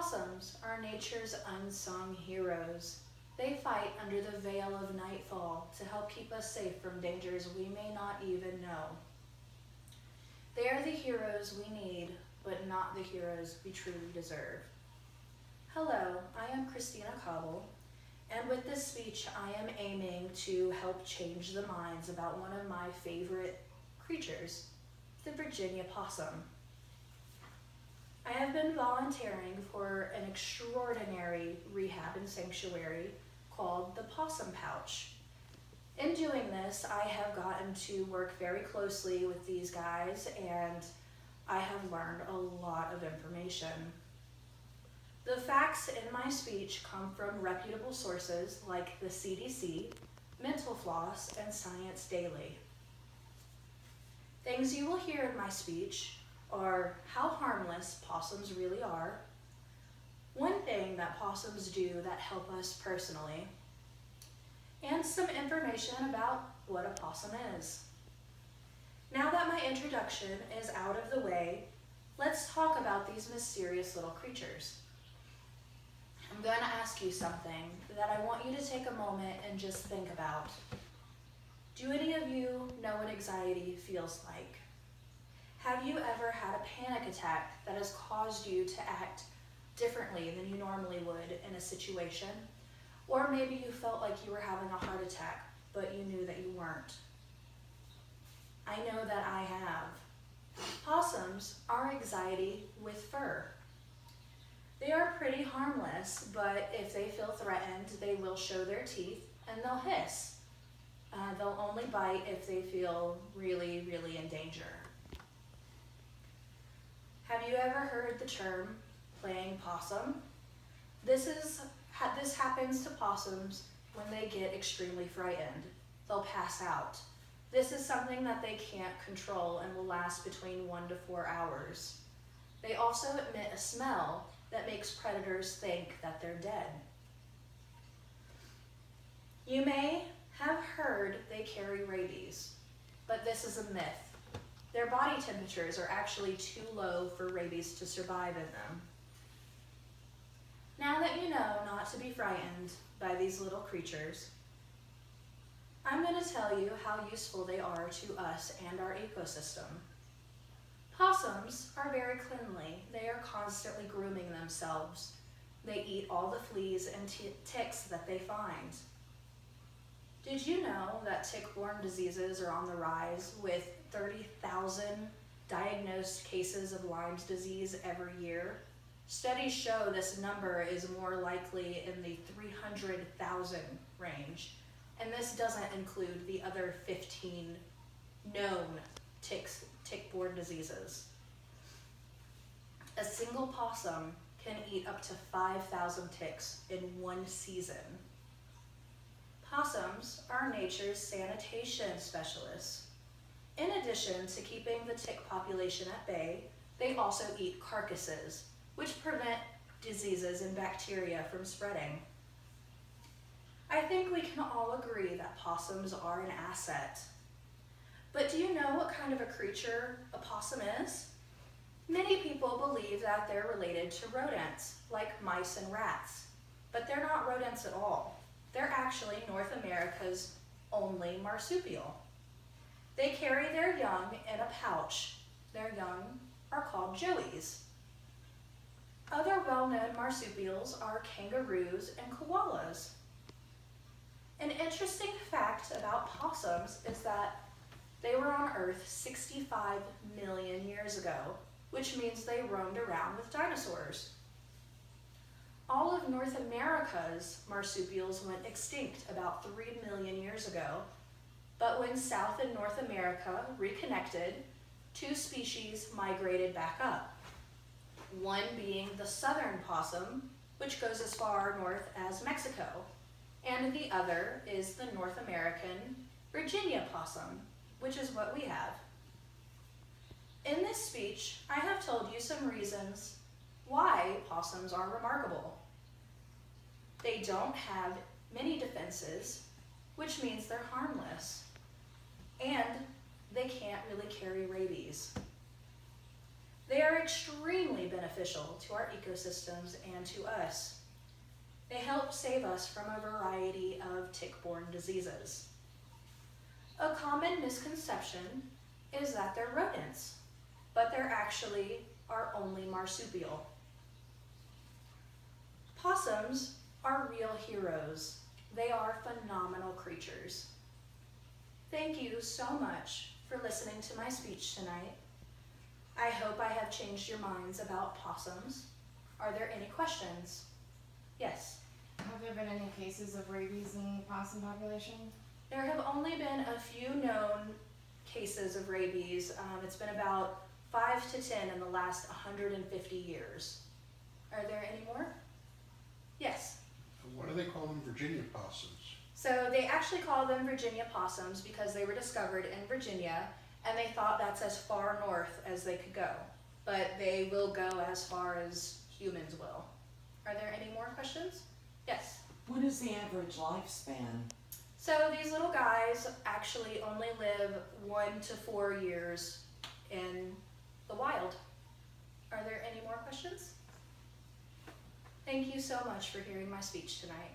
Possums are nature's unsung heroes. They fight under the veil of nightfall to help keep us safe from dangers we may not even know. They are the heroes we need, but not the heroes we truly deserve. Hello, I am Christina Cobble, and with this speech I am aiming to help change the minds about one of my favorite creatures, the Virginia possum. I have been volunteering for an extraordinary rehab and sanctuary called the Possum Pouch. In doing this, I have gotten to work very closely with these guys, and I have learned a lot of information. The facts in my speech come from reputable sources like the CDC, Mental Floss, and Science Daily. Things you will hear in my speech are how harmless possums really are, one thing that possums do that help us personally, and some information about what a possum is. Now that my introduction is out of the way, let's talk about these mysterious little creatures. I'm going to ask you something that I want you to take a moment and just think about. Do any of you know what anxiety feels like? Have you ever had a panic attack that has caused you to act differently than you normally would in a situation? Or maybe you felt like you were having a heart attack, but you knew that you weren't. I know that I have. Possums are anxiety with fur. They are pretty harmless, but if they feel threatened, they will show their teeth and they'll hiss. They'll only bite if they feel really, really in danger. Have you ever heard the term playing possum? This happens to possums when they get extremely frightened. They'll pass out. This is something that they can't control and will last between 1 to 4 hours. They also emit a smell that makes predators think that they're dead. You may have heard they carry rabies, but this is a myth. Their body temperatures are actually too low for rabies to survive in them. Now that you know not to be frightened by these little creatures, I'm going to tell you how useful they are to us and our ecosystem. Possums are very cleanly. They are constantly grooming themselves. They eat all the fleas and ticks that they find. Did you know that tick-borne diseases are on the rise, with 30,000 diagnosed cases of Lyme disease every year? Studies show this number is more likely in the 300,000 range, and this doesn't include the other 15 known tick-borne diseases. A single possum can eat up to 5,000 ticks in one season. Possums are nature's sanitation specialists. In addition to keeping the tick population at bay, they also eat carcasses, which prevent diseases and bacteria from spreading. I think we can all agree that possums are an asset. But do you know what kind of a creature a possum is? Many people believe that they're related to rodents, like mice and rats, but they're not rodents at all. They're actually North America's only marsupial. They carry their young in a pouch. Their young are called joeys. Other well-known marsupials are kangaroos and koalas. An interesting fact about possums is that they were on Earth 65 million years ago, which means they roamed around with dinosaurs. All of North America's marsupials went extinct about 3 million years ago, but when South and North America reconnected, 2 species migrated back up. One being the southern possum, which goes as far north as Mexico, and the other is the North American Virginia possum, which is what we have. In this speech, I have told you some reasons why possums are remarkable. They don't have many defenses, which means they're harmless, and they can't really carry rabies. They are extremely beneficial to our ecosystems and to us. They help save us from a variety of tick-borne diseases. A common misconception is that they're rodents, but they're actually are only marsupial. Possums are real heroes. They are phenomenal creatures. Thank you so much for listening to my speech tonight. I hope I have changed your minds about possums. Are there any questions? Yes. Have there been any cases of rabies in the possum population? There have only been a few known cases of rabies. It's been about 5 to 10 in the last 150 years. Are there any more? Yes. Why do they call them Virginia possums? So they actually call them Virginia possums because they were discovered in Virginia, and they thought that's as far north as they could go. But they will go as far as humans will. Are there any more questions? Yes. What is the average lifespan? So these little guys actually only live 1 to 4 years in the wild. Are there any more questions? Thank you so much for hearing my speech tonight.